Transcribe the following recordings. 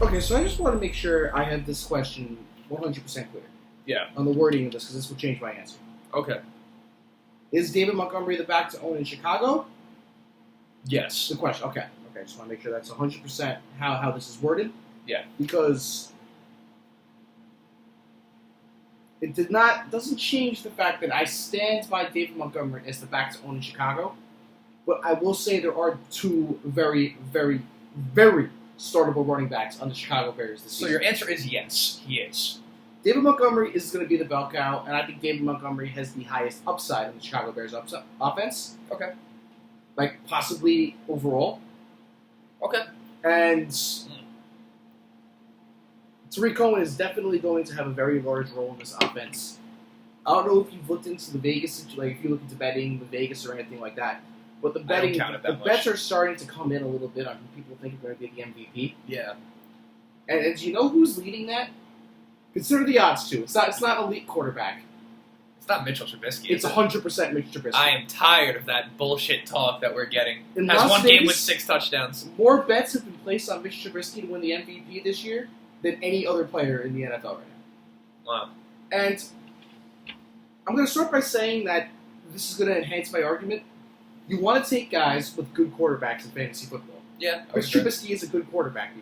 Okay, so I just want to make sure I have this question 100% clear. Yeah. On the wording of this, because this will change my answer. Okay. Is David Montgomery the back to own in Chicago? Yes. The question. Okay. Okay. Just want to make sure that's 100% how this is worded. Yeah. Because it doesn't change the fact that I stand by David Montgomery as the back to own in Chicago. But I will say there are two very, very, very startable running backs on the Chicago Bears this season. So your answer is yes, he is. David Montgomery is going to be the bell cow, and I think David Montgomery has the highest upside in the Chicago Bears offense. Okay. Like, possibly overall. Okay. And Tariq Cohen is definitely going to have a very large role in this offense. I don't know if you've looked into the Vegas, like if you look into betting the Vegas or anything like that, but the betting, the bets are starting to come in a little bit on who people think are going to be the MVP. Yeah. And do you know who's leading that? Consider the odds too. It's not elite quarterback. It's not Mitchell Trubisky. It's 100% Mitch Trubisky. I am tired of that bullshit talk that we're getting. In Has Las one Vegas, game with 6 touchdowns. More bets have been placed on Mitch Trubisky to win the MVP this year than any other player in the NFL right now. Wow. And I'm going to start by saying that this is going to enhance my argument. You want to take guys with good quarterbacks in fantasy football. Yeah. Because Trubisky is a good quarterback.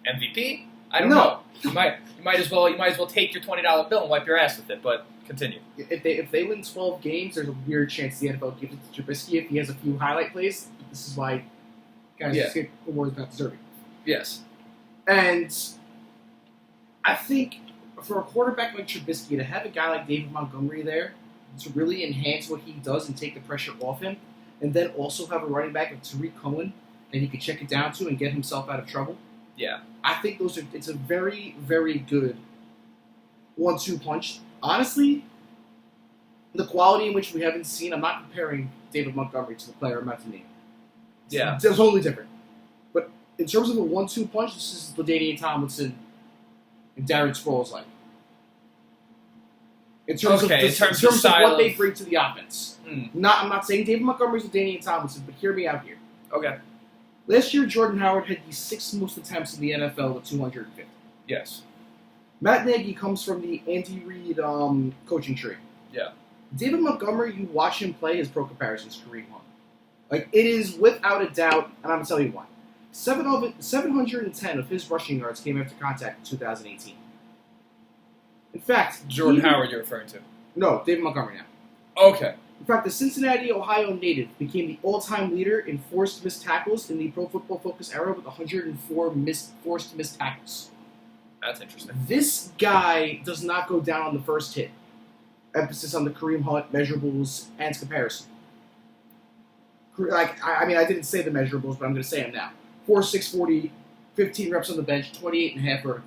MVP? I don't know. You might as well take your $20 bill and wipe your ass with it. But continue. If they win 12 games, there's a weird chance the NFL gives it to Trubisky if he has a few highlight plays. This is why guys just get awards not deserving. Yes. And I think for a quarterback like Trubisky to have a guy like David Montgomery there to really enhance what he does and take the pressure off him, and then also have a running back like Tariq Cohen that he could check it down to and get himself out of trouble. Yeah. I think it's a very, very good 1-2 punch. Honestly, the quality in which we haven't seen, I'm not comparing David Montgomery to the player I'm about to name. Yeah. It's totally different. But in terms of a 1-2 punch, this is LaDainian Tomlinson and Darren Sproles like. In terms of what they bring to the offense. I'm not saying David Montgomery's LaDainian Tomlinson, but hear me out here. Okay. Last year, Jordan Howard had the 6th most attempts in the NFL with 250. Yes. Matt Nagy comes from the Andy Reid coaching tree. Yeah. David Montgomery, you watch him play, his pro comparisons Kareem Hunt. Like, it is without a doubt, and I'm going to tell you why. 710 of his rushing yards came after contact in 2018. In fact, Jordan Howard you're referring to? No, David Montgomery now. Okay. In fact, the Cincinnati, Ohio native became the all-time leader in forced missed tackles in the Pro Football Focus era with 104 forced missed tackles. That's interesting. This guy does not go down on the first hit. Emphasis on the Kareem Hunt measurables and comparison. I didn't say the measurables, but I'm going to say them now. 4.640, 15 reps on the bench, 28.5 vertical.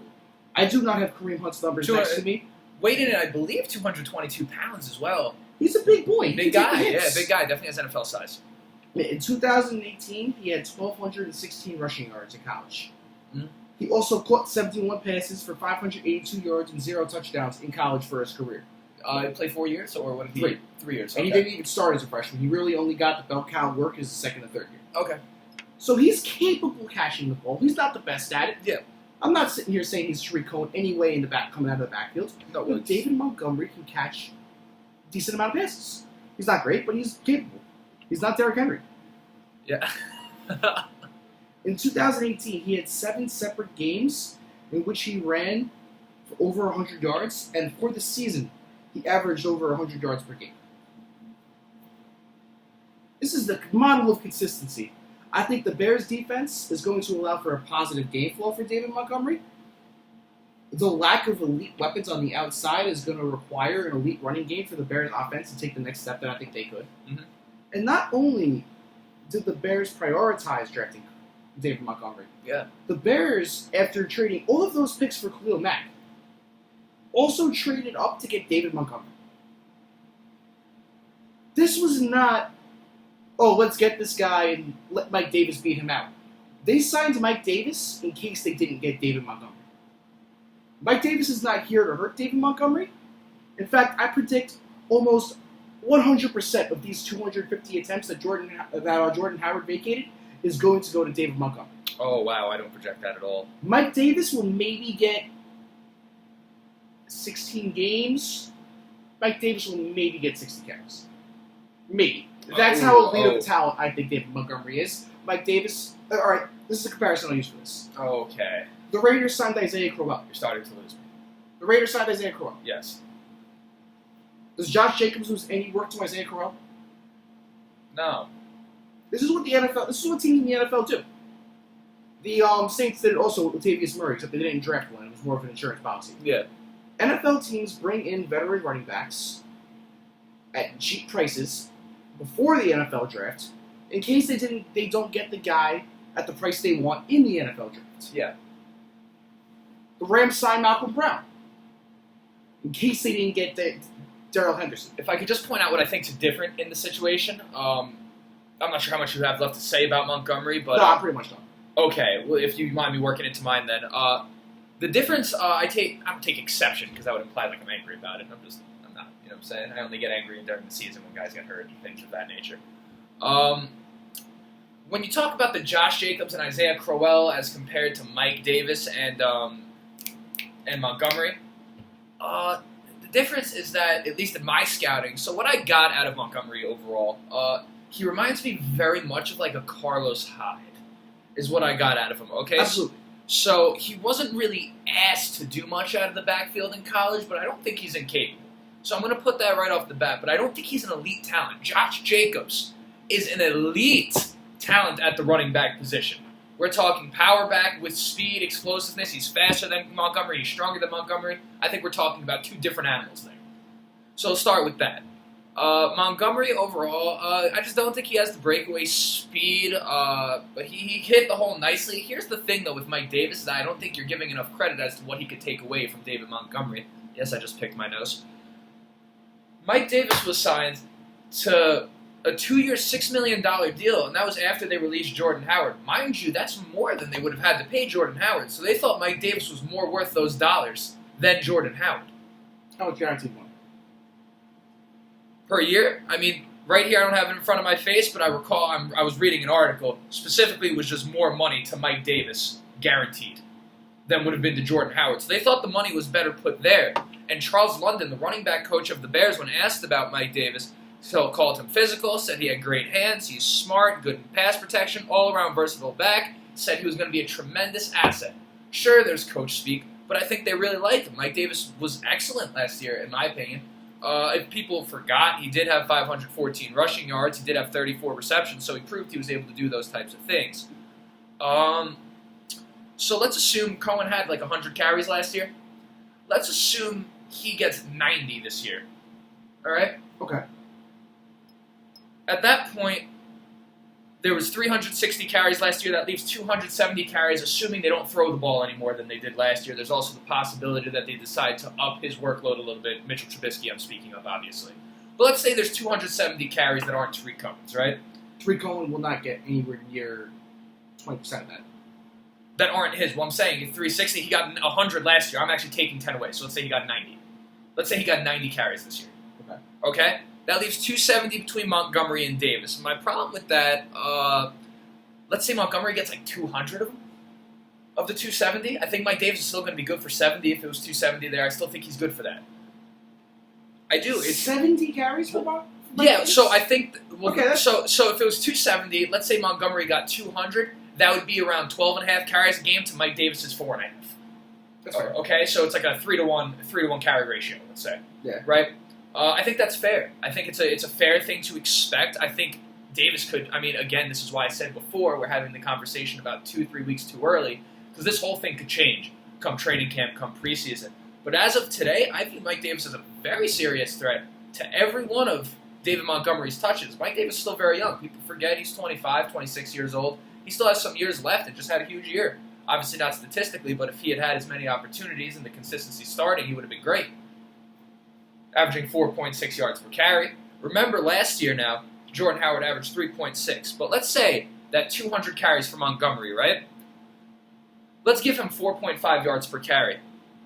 I do not have Kareem Hunt's numbers next to me. Weighed in at, I believe, 222 pounds as well. He's a big boy. Big guy, yeah, big guy. Definitely has NFL size. In 2018, he had 1,216 rushing yards in college. Mm-hmm. He also caught 71 passes for 582 yards and 0 touchdowns in college for his career. He played 4 years, or what? 3. 3 years. And he didn't even start as a freshman. He really only got the bell cow work as a second and third year. Okay. So he's capable of catching the ball. He's not the best at it. Yeah. I'm not sitting here saying he's Tariq Cohen anyway in the back, coming out of the backfield. No, but David Montgomery can catch a decent amount of passes. He's not great, but he's capable. He's not Derrick Henry. Yeah. In 2018, he had 7 separate games in which he ran for over 100 yards, and for the season, he averaged over 100 yards per game. This is the model of consistency. I think the Bears' defense is going to allow for a positive game flow for David Montgomery. The lack of elite weapons on the outside is going to require an elite running game for the Bears' offense to take the next step that I think they could. Mm-hmm. And not only did the Bears prioritize drafting David Montgomery, the Bears, after trading all of those picks for Khalil Mack, also traded up to get David Montgomery. This was not, let's get this guy and let Mike Davis beat him out. They signed Mike Davis in case they didn't get David Montgomery. Mike Davis is not here to hurt David Montgomery. In fact, I predict almost 100% of these 250 attempts that Jordan Howard vacated is going to go to David Montgomery. Oh, wow, I don't project that at all. Mike Davis will maybe get 16 games. Mike Davis will maybe get 60 carries. Maybe. That's how elite of a talent I think David Montgomery is. Mike Davis... all right, this is a comparison I'll use for this. Okay. The Raiders signed Isaiah Crowell. You're starting to lose me. The Raiders signed Isaiah Crowell. Yes. Does Josh Jacobs lose any work to Isaiah Crowell? No. This is what teams in the NFL do. The Saints did it also with Latavius Murray, except they didn't draft one. It was more of an insurance policy. Yeah. NFL teams bring in veteran running backs at cheap prices before the NFL draft, in case they don't get the guy at the price they want in the NFL draft. Yeah. The Rams signed Malcolm Brown, in case they didn't get Darrell Henderson. If I could just point out what I think is different in the situation, I'm not sure how much you have left to say about Montgomery, but No, I'm pretty much done. Okay, well, if you mind me working into mine, then the difference I don't take exception because that would imply like I'm angry about it. I'm not. You know what I'm saying? I only get angry during the season when guys get hurt and things of that nature. When you talk about the Josh Jacobs and Isaiah Crowell as compared to Mike Davis and Montgomery, the difference is that, at least in my scouting, so what I got out of Montgomery overall, he reminds me very much of like a Carlos Hyde, is what I got out of him, okay? Absolutely. So he wasn't really asked to do much out of the backfield in college, but I don't think he's incapable. So I'm going to put that right off the bat, but I don't think he's an elite talent. Josh Jacobs is an elite talent at the running back position. We're talking power back with speed, explosiveness. He's faster than Montgomery. He's stronger than Montgomery. I think we're talking about two different animals there. So I'll start with that. Montgomery overall, I just don't think he has the breakaway speed, but he hit the hole nicely. Here's the thing, though, with Mike Davis, is that I don't think you're giving enough credit as to what he could take away from David Montgomery. Yes, I just picked my nose. Mike Davis was signed to a 2-year, $6 million deal, and that was after they released Jordan Howard. Mind you, that's more than they would have had to pay Jordan Howard, so they thought Mike Davis was more worth those dollars than Jordan Howard. How much guaranteed one? Per year? I mean, right here I don't have it in front of my face, but I recall I was reading an article. Specifically, it was just more money to Mike Davis, guaranteed, than would have been to Jordan Howard. So they thought the money was better put there. And Charles London, the running back coach of the Bears, when asked about Mike Davis, called him physical, said he had great hands, he's smart, good in pass protection, all-around versatile back, said he was going to be a tremendous asset. Sure, there's coach speak, but I think they really liked him. Mike Davis was excellent last year, in my opinion. If people forgot, he did have 514 rushing yards. He did have 34 receptions, so he proved he was able to do those types of things. So let's assume Cohen had like 100 carries last year. Let's assume he gets 90 this year. All right? Okay. At that point, there was 360 carries last year. That leaves 270 carries, assuming they don't throw the ball any more than they did last year. There's also the possibility that they decide to up his workload a little bit. Mitchell Trubisky, I'm speaking of, obviously. But let's say there's 270 carries that aren't Tariq Cohen's, right? Tariq Cohen will not get anywhere near 20% of that. That aren't his. Well, I'm saying 360, he got 100 last year. I'm actually taking 10 away, so let's say he got 90. Let's say he got 90 carries this year. Okay? That leaves 270 between Montgomery and Davis. My problem with that, let's say Montgomery gets like 200 of them, of the 270. I think Mike Davis is still going to be good for 70 if it was 270 there. I still think he's good for that. I do. It's 70 carries for Mike Yeah, Davis? so I think, well, Okay, so if it was 270, let's say Montgomery got 200, that would be around 12.5 carries a game to Mike Davis's 4.5. That's fair. Okay, so it's like a 3-to-1 carry ratio, let's say. Yeah. Right? I think that's fair. I think it's a fair thing to expect. I think Davis could, I mean, again, this is why I said before we're having the conversation about 2-3 weeks too early, because this whole thing could change come training camp, come preseason. But as of today, I view Mike Davis as a very serious threat to every one of David Montgomery's touches. Mike Davis is still very young. People forget he's 25, 26 years old. He still has some years left and just had a huge year. Obviously not statistically, but if he had had as many opportunities and the consistency starting, he would have been great. Averaging 4.6 yards per carry. Remember last year now, Jordan Howard averaged 3.6. But let's say that 200 carries for Montgomery, right? Let's give him 4.5 yards per carry.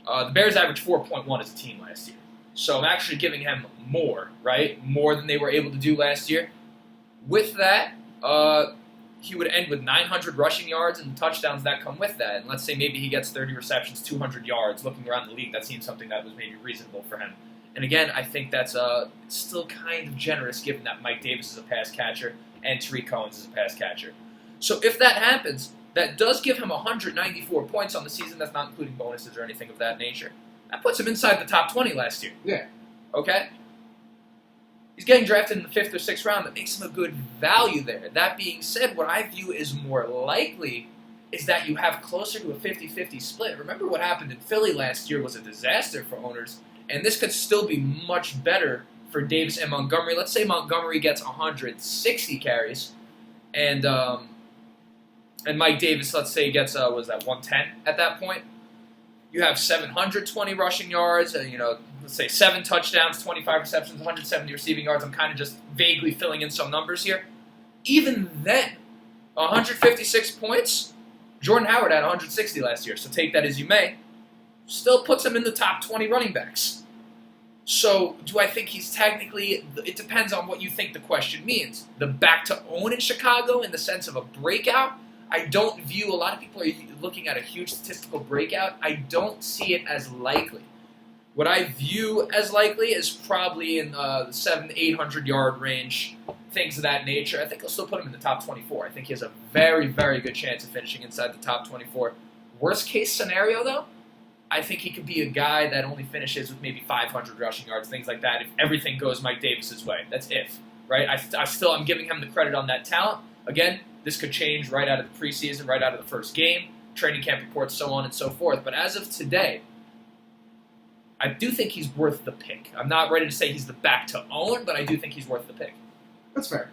The Bears averaged 4.1 as a team last year. So I'm actually giving him more, right? More than they were able to do last year. With that, he would end with 900 rushing yards and the touchdowns that come with that. And let's say maybe he gets 30 receptions, 200 yards. Looking around the league, that seems something that was maybe reasonable for him. And again, I think that's still kind of generous given that Mike Davis is a pass catcher and Tariq Cohen's is a pass catcher. So if that happens, that does give him 194 points on the season. That's not including bonuses or anything of that nature. That puts him inside the top 20 last year. Yeah. Okay? He's getting drafted in the 5th or 6th round. That makes him a good value there. That being said, what I view is more likely is that you have closer to a 50-50 split. Remember what happened in Philly last year was a disaster for owners, and this could still be much better for Davis and Montgomery. Let's say Montgomery gets 160 carries, and Mike Davis, let's say, gets, 110 at that point. You have 720 rushing yards, let's say 7 touchdowns, 25 receptions, 170 receiving yards. I'm kind of just vaguely filling in some numbers here. Even then, 156 points, Jordan Howard had 160 last year, so take that as you may, still puts him in the top 20 running backs. So do I think he's technically, it depends on what you think the question means. The back to own in Chicago in the sense of a breakout, I don't view, a lot of people are looking at a huge statistical breakout. I don't see it as likely. What I view as likely is probably in the 700-800 yard range, things of that nature. I think I'll still put him in the top 24. I think he has a very, very good chance of finishing inside the top 24. Worst case scenario, though, I think he could be a guy that only finishes with maybe 500 rushing yards, things like that, if everything goes Mike Davis's way. That's if, right? I'm giving him the credit on that talent. Again, this could change right out of the preseason, right out of the first game, training camp reports, so on and so forth. But as of today, I do think he's worth the pick. I'm not ready to say he's the back to own, but I do think he's worth the pick. That's fair.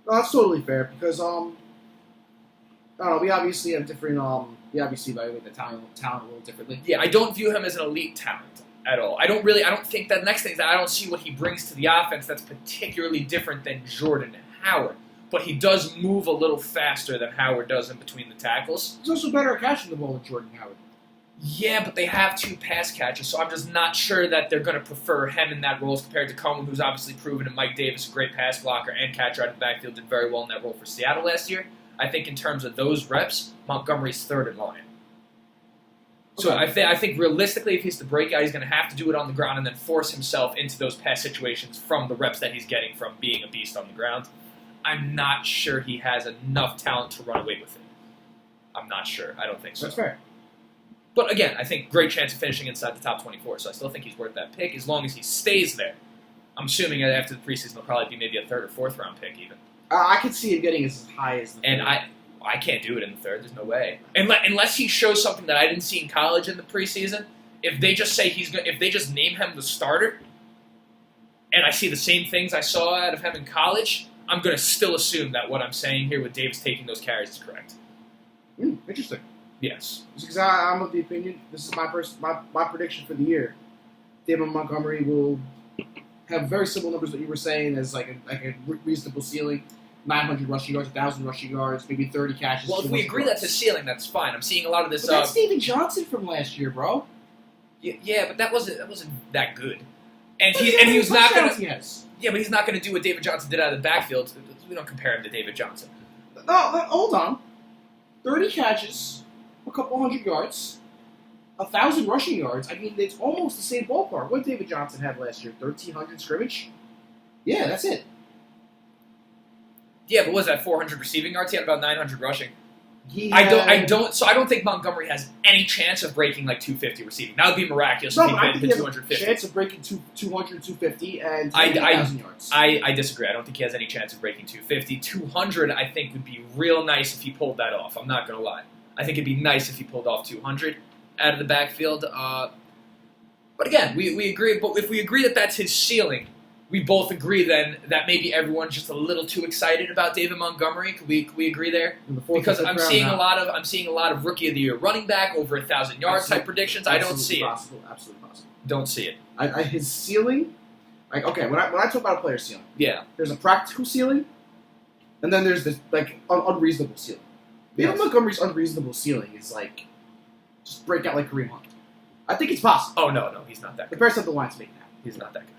No, that's totally fair because I don't know, we obviously have different we obviously evaluate the talent a little differently. Yeah, I don't view him as an elite talent at all. I don't think that next thing is that I don't see what he brings to the offense that's particularly different than Jordan Howard. But he does move a little faster than Howard does in between the tackles. He's also better at catching the ball than Jordan Howard. Yeah, but they have 2 pass catchers, so I'm just not sure that they're going to prefer him in that role as compared to Cohen, who's obviously proven, and Mike Davis, a great pass blocker and catcher out of the backfield, did very well in that role for Seattle last year. I think in terms of those reps, Montgomery's 3rd in line. So I think realistically, if he's the breakout, he's going to have to do it on the ground and then force himself into those pass situations from the reps that he's getting from being a beast on the ground. I'm not sure he has enough talent to run away with it. I'm not sure. I don't think so. That's fair. But again, I think great chance of finishing inside the top 24, so I still think he's worth that pick as long as he stays there. I'm assuming that after the preseason, he'll probably be maybe a 3rd or 4th round pick even. I could see him getting as high as the 3rd. And I can't do it in the 3rd. There's no way. Unless he shows something that I didn't see in college in the preseason. If they just say if they just name him the starter, and I see the same things I saw out of him in college, I'm going to still assume that what I'm saying here with Davis taking those carries is correct. Interesting. Yes. Because I'm of the opinion, this is my prediction for the year. David Montgomery will have very similar numbers that you were saying as like a reasonable ceiling. 900 rushing yards, 1,000 rushing yards, maybe 30 catches. Well, if we agree that's his ceiling, that's fine. I'm seeing a lot of this. But that's David Johnson from last year, bro. Yeah, but that wasn't that good. And he was not going to. Yes. Yeah, but he's not going to do what David Johnson did out of the backfield. We don't compare him to David Johnson. No, hold on. 30 catches, a couple hundred yards, 1,000 rushing yards. I mean, it's almost the same ballpark. What did David Johnson have last year? 1,300 scrimmage? Yeah, that's it. Yeah, but what was that, 400 receiving yards? He had about 900 rushing. I don't think Montgomery has any chance of breaking like 250 receiving. That would be miraculous if he hit 250. Chance of breaking 200, 250, and 1,000 yards. I disagree. I don't think he has any chance of breaking 250. 200, I think, would be real nice if he pulled that off. I'm not going to lie. I think it'd be nice if he pulled off 200 out of the backfield. But again, we agree. But if we agree that that's his ceiling, we both agree then that maybe everyone's just a little too excited about David Montgomery. Can we agree there? Because I'm seeing a lot of rookie of the year running back over 1,000 yards type predictions. I don't see it. Absolutely possible. Don't see it. His ceiling, like okay, when I talk about a player's ceiling, yeah, there's a practical ceiling, and then there's this like unreasonable ceiling. David Montgomery's unreasonable ceiling is like just break out like Kareem Hunt. I think it's possible. Oh no, he's not that good. The Bears have the line to make that. He's not that good.